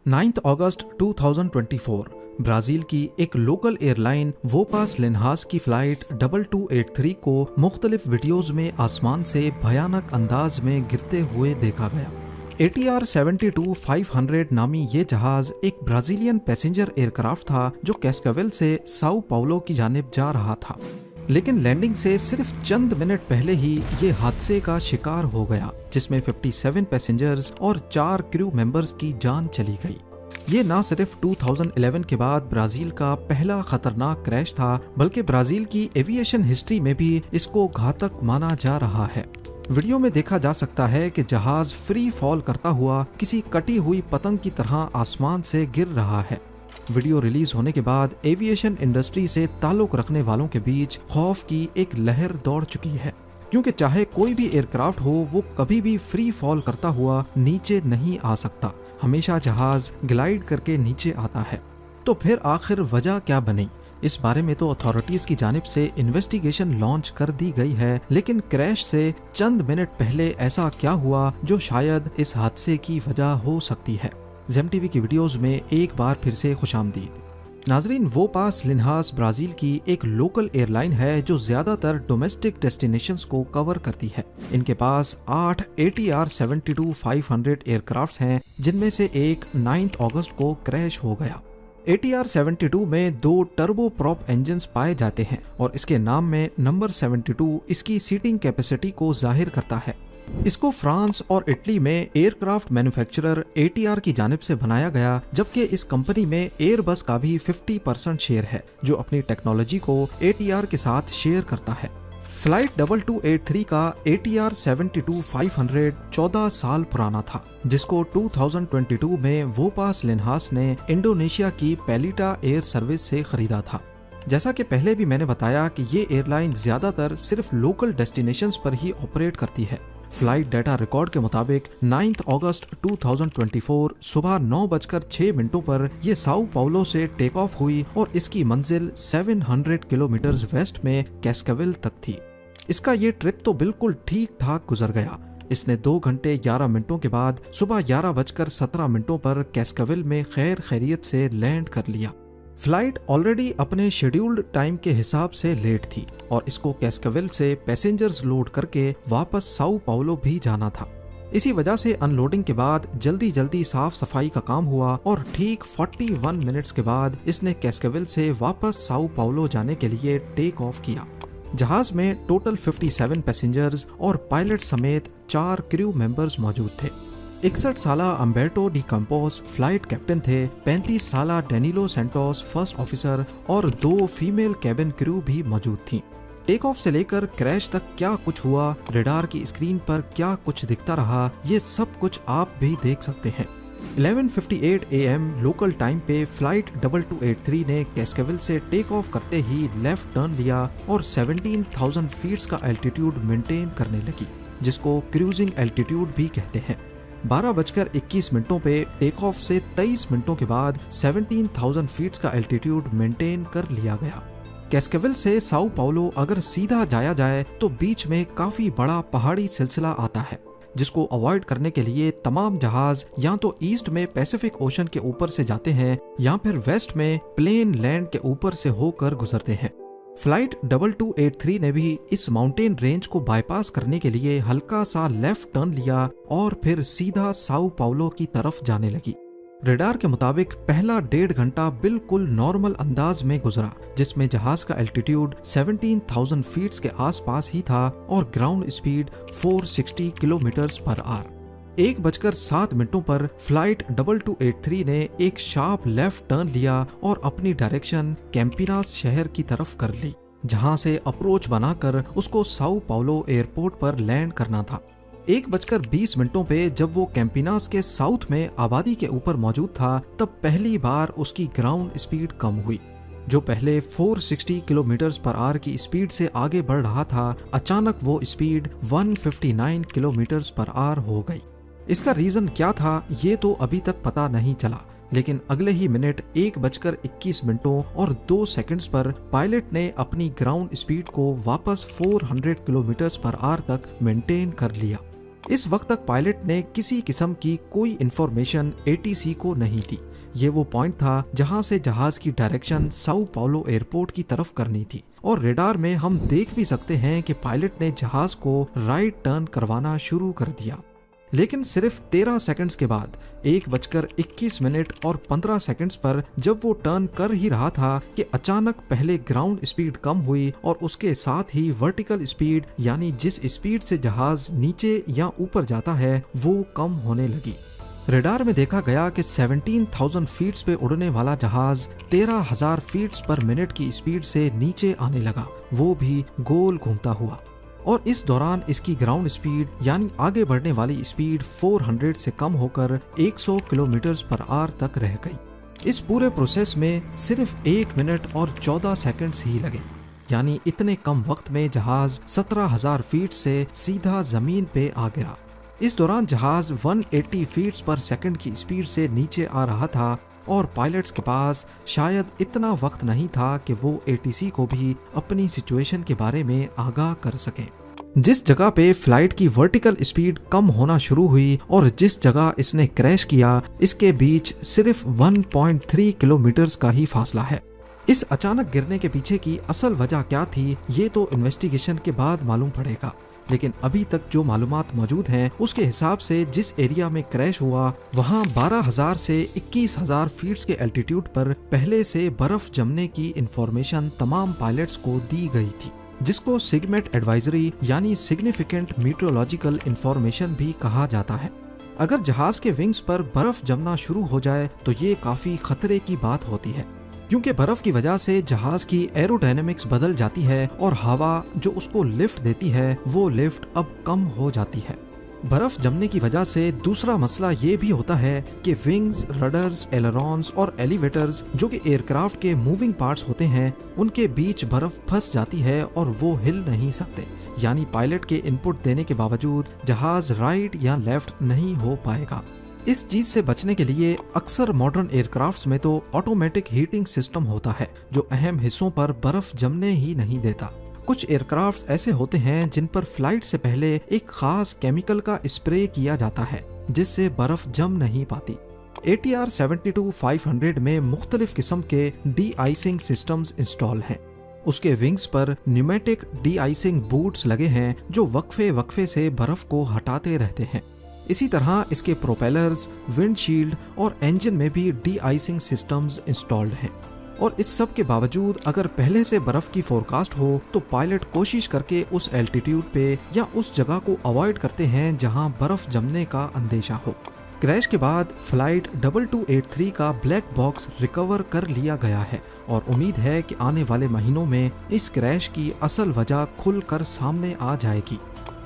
9 अगस्त 2024 Brazil की एक local airline वोपास लिन्हास की फ्लाइट 2283 को मुख्तलिफ वीडियोज में आसमान से भयानक अंदाज में गिरते हुए देखा गया। ATR 72-500 नामी ये जहाज एक ब्राजीलियन पैसेंजर एयरक्राफ्ट था जो कैस्कावेल से साओ पाउलो की जानिब जा रहा था, लेकिन लैंडिंग से सिर्फ चंद मिनट पहले ही ये हादसे का शिकार हो गया, जिसमें 57 पैसेंजर्स और 4 क्रू मेंबर्स की जान चली गई। ये ना सिर्फ 2011 के बाद ब्राजील का पहला खतरनाक क्रैश था, बल्कि ब्राजील की एविएशन हिस्ट्री में भी इसको घातक माना जा रहा है। वीडियो में देखा जा सकता है कि जहाज फ्री फॉल करता हुआ किसी कटी हुई पतंग की तरह आसमान से गिर रहा है। वीडियो रिलीज होने के बाद एविएशन इंडस्ट्री से ताल्लुक रखने वालों के बीच खौफ की एक लहर दौड़ चुकी है, क्योंकि चाहे कोई भी एयरक्राफ्ट हो, वो कभी भी फ्री फॉल करता हुआ नीचे नहीं आ सकता। हमेशा जहाज ग्लाइड करके नीचे आता है। तो फिर आखिर वजह क्या बनी? इस बारे में तो अथॉरिटीज की जानिब से इन्वेस्टिगेशन लॉन्च कर दी गई है, लेकिन क्रैश से चंद मिनट पहले ऐसा क्या हुआ जो शायद इस हादसे की वजह हो सकती है। ज़ेम टीवी की वीडियोस में एक बार फिर से खुशामदीद। नाजरीन, वोपास लिन्हास ब्राजील की एक लोकल एयरलाइन है जो ज्यादातर डोमेस्टिक डेस्टिनेशंस को कवर करती है। इनके पास 8 ATR 72-500 एयरक्राफ्ट्स हैं, जिनमें से एक 9 अगस्त को क्रैश हो गया। ATR 72 में 2 टर्बो प्रॉप इंजन्स पाए जाते हैं और इसके नाम में नंबर 72 इसकी सीटिंग कैपेसिटी को जाहिर करता है। इसको फ्रांस और इटली में एयरक्राफ्ट मैन्युफैक्चरर ATR की जानिब से बनाया गया, जबकि इस कंपनी में एयरबस का भी 50% शेयर है, जो अपनी टेक्नोलॉजी को ATR के साथ शेयर करता है। फ्लाइट 2283 का ATR 72-500 14 साल पुराना था, जिसको 2022 में वोपास लिन्हास ने इंडोनेशिया की पेलिटा एयर सर्विस से खरीदा था। जैसा कि पहले भी मैंने बताया कि ये एयरलाइन ज्यादातर सिर्फ लोकल डेस्टिनेशंस पर ही ऑपरेट करती है। फ्लाइट डाटा रिकॉर्ड के मुताबिक 9 अगस्त 2024 सुबह 9:06 पर यह साओ पाउलो से टेक ऑफ हुई और इसकी मंजिल 700 किलोमीटर वेस्ट में कैस्कावेल तक थी। इसका ये ट्रिप तो बिल्कुल ठीक ठाक गुजर गया। इसने 2 घंटे 11 मिनटों के बाद सुबह 11:17 पर कैस्कावेल में खैर खैरियत से लैंड कर लिया। फ्लाइट ऑलरेडी अपने शेड्यूल्ड टाइम के हिसाब से लेट थी और इसको कैस्कावेल से पैसेंजर्स लोड करके वापस साओ पाउलो भी जाना था। इसी वजह से अनलोडिंग के बाद जल्दी जल्दी साफ सफाई का काम हुआ और ठीक 41 मिनट्स के बाद इसने कैस्कावेल से वापस साओ पाउलो जाने के लिए टेक ऑफ किया। जहाज में टोटल 57 पैसेंजर्स और पायलट समेत 4 क्रू मेंबर्स मौजूद थे। 61 साला Umberto D Campos flight captain थे, 35 साला डेनिलो सेंटोस फर्स्ट ऑफिसर और 2 फीमेल कैबिन क्रू भी मौजूद थी। टेक ऑफ से लेकर क्रैश तक क्या कुछ हुआ, रेडार की स्क्रीन पर क्या कुछ दिखता रहा, ये सब कुछ आप भी देख सकते हैं। 11:58 AM लोकल टाइम पे फ्लाइट 2283 ने कैस्कावेल से टेक ऑफ करते ही लेफ्ट टर्न लिया और 17,000 फीट्स का एल्टीट्यूड मेंटेन करने लगी, जिसको क्रूजिंग एल्टीट्यूड भी कहते हैं। 12:21 पे टेक ऑफ से 23 मिनटों के बाद 17,000 फीट्स का एल्टीट्यूड मेंटेन कर लिया गया। कैस्कावेल से साओ पाउलो अगर सीधा जाया जाए तो बीच में काफी बड़ा पहाड़ी सिलसिला आता है, जिसको अवॉइड करने के लिए तमाम जहाज या तो ईस्ट में पैसिफिक ओशन के ऊपर से जाते हैं या फिर वेस्ट में प्लेन लैंड के ऊपर से होकर गुजरते हैं। फ्लाइट 2283 ने भी इस माउंटेन रेंज को बाईपास करने के लिए हल्का सा लेफ्ट टर्न लिया और फिर सीधा साओ पाउलो की तरफ जाने लगी। रेडार के मुताबिक पहला 1.5 घंटा बिल्कुल नॉर्मल अंदाज में गुजरा, जिसमें जहाज का एल्टीट्यूड 17,000 फीट्स के आसपास ही था और ground speed 460 kilometres per hour. 1:07 पर फ्लाइट 2283 ने एक शार्प लेफ्ट टर्न लिया और अपनी डायरेक्शन कैंपिनास शहर की तरफ कर ली, जहां से अप्रोच बनाकर उसको साओ पाउलो एयरपोर्ट पर लैंड करना था। 1:20 पे जब वो कैंपिनास के साउथ में आबादी के ऊपर मौजूद था, तब पहली बार उसकी ग्राउंड स्पीड कम हुई। जो पहले 460 किलोमीटर पर आवर की स्पीड से आगे बढ़ रहा था, अचानक वो स्पीड 159 किलोमीटर पर आवर हो गई। इसका रीजन क्या था ये तो अभी तक पता नहीं चला, लेकिन अगले ही मिनट 1:21 और 2 सेकंड्स पर पायलट ने अपनी ग्राउंड स्पीड को वापस 400 किलोमीटर पर आवर तक मेंटेन कर लिया। इस वक्त तक पायलट ने किसी किस्म की कोई इंफॉर्मेशन ATC को नहीं दी। ये वो पॉइंट था जहां से जहाज की डायरेक्शन साओ पाउलो एयरपोर्ट की तरफ करनी थी और रेडार में हम देख भी सकते हैं कि पायलट ने जहाज को राइट टर्न करवाना शुरू कर दिया। लेकिन सिर्फ 13 सेकंड्स के बाद 1:21 और 15 सेकंड्स पर जब वो टर्न कर ही रहा था कि अचानक पहले ग्राउंड स्पीड कम हुई और उसके साथ ही वर्टिकल स्पीड यानी जिस स्पीड से जहाज नीचे या ऊपर जाता है वो कम होने लगी। रेडार में देखा गया कि 17,000 फीट्स पे उड़ने वाला जहाज 13,000 फीट्स पर मिनट की स्पीड से नीचे आने लगा, वो भी गोल घूमता हुआ। और इस दौरान इसकी ग्राउंड स्पीड यानी आगे बढ़ने वाली स्पीड 400 से कम होकर 100 किलोमीटर पर आवर तक रह गई। इस पूरे प्रोसेस में सिर्फ 1 मिनट और 14 सेकंड्स ही लगे, यानी इतने कम वक्त में जहाज 17,000 फीट से सीधा जमीन पे आ गिरा। इस दौरान जहाज 180 फीट्स पर सेकंड की स्पीड से नीचे आ रहा था और पायलट्स के पास शायद इतना वक्त नहीं था कि वो ATC को भी अपनी सिचुएशन के बारे में आगाह कर सकें। जिस जगह पे फ्लाइट की वर्टिकल स्पीड कम होना शुरू हुई और जिस जगह इसने क्रैश किया, इसके बीच सिर्फ 1.3 किलोमीटर का ही फासला है। इस अचानक गिरने के पीछे की असल वजह क्या थी, ये तो इन्वेस्टिगेशन के बाद मालूम पड़ेगा। लेकिन अभी तक जो मालूमात मौजूद हैं उसके हिसाब से जिस एरिया में क्रैश हुआ वहां 12,000 से 21,000 फीट्स के एल्टीट्यूड पर पहले से बर्फ जमने की इंफॉर्मेशन तमाम पायलट्स को दी गई थी, जिसको सिगमेट एडवाइजरी यानी सिग्निफिकेंट मीटरोलॉजिकल इंफॉर्मेशन भी कहा जाता है। अगर जहाज के विंग्स पर बर्फ जमना शुरू हो जाए तो ये काफी खतरे की बात होती है, क्योंकि बर्फ की वजह से जहाज की एरोडायनेमिक्स बदल जाती है और हवा जो उसको लिफ्ट देती है वो लिफ्ट अब कम हो जाती है। बर्फ जमने की वजह से दूसरा मसला ये भी होता है कि विंग्स, रडर्स, एलरॉन्स और एलिवेटर्स जो कि एयरक्राफ्ट के मूविंग पार्ट्स होते हैं उनके बीच बर्फ फंस जाती है और वो हिल नहीं सकते, यानी पायलट के इनपुट देने के बावजूद जहाज राइट या लेफ्ट नहीं हो पाएगा। इस चीज से बचने के लिए अक्सर मॉडर्न एयरक्राफ्ट्स में तो ऑटोमेटिक हीटिंग सिस्टम होता है जो अहम हिस्सों पर बर्फ जमने ही नहीं देता। कुछ एयरक्राफ्ट्स ऐसे होते हैं जिन पर फ्लाइट से पहले एक खास केमिकल का स्प्रे किया जाता है जिससे बर्फ जम नहीं पाती। ATR 72-500 में मुख्तलिफ किस्म के डी आइसिंग सिस्टम्स इंस्टॉल हैं। उसके विंग्स पर न्यूमेटिक डी आइसिंग बूट्स लगे हैं जो वक्फे वक्फे से बर्फ को हटाते रहते हैं। इसी तरह इसके प्रोपेलर्स, विंडशील्ड और इंजन में भी डी आइसिंग सिस्टम्स इंस्टॉल्ड हैं। और इस सब के बावजूद अगर पहले से बर्फ की फोरकास्ट हो तो पायलट कोशिश करके उस एल्टीट्यूड पे या उस जगह को अवॉइड करते हैं जहां बर्फ जमने का अंदेशा हो। क्रैश के बाद फ्लाइट 2283 का ब्लैक बॉक्स रिकवर कर लिया गया है और उम्मीद है कि आने वाले महीनों में इस क्रैश की असल वजह खुलकर सामने आ जाएगी।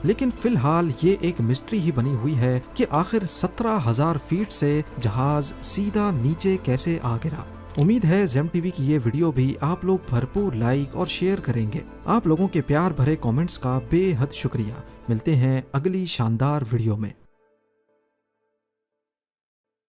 लेकिन फिलहाल ये एक मिस्ट्री ही बनी हुई है कि आखिर 17,000 फीट से जहाज सीधा नीचे कैसे आ गिरा। उम्मीद है ज़ेम टीवी की ये वीडियो भी आप लोग भरपूर लाइक और शेयर करेंगे। आप लोगों के प्यार भरे कमेंट्स का बेहद शुक्रिया। मिलते हैं अगली शानदार वीडियो में।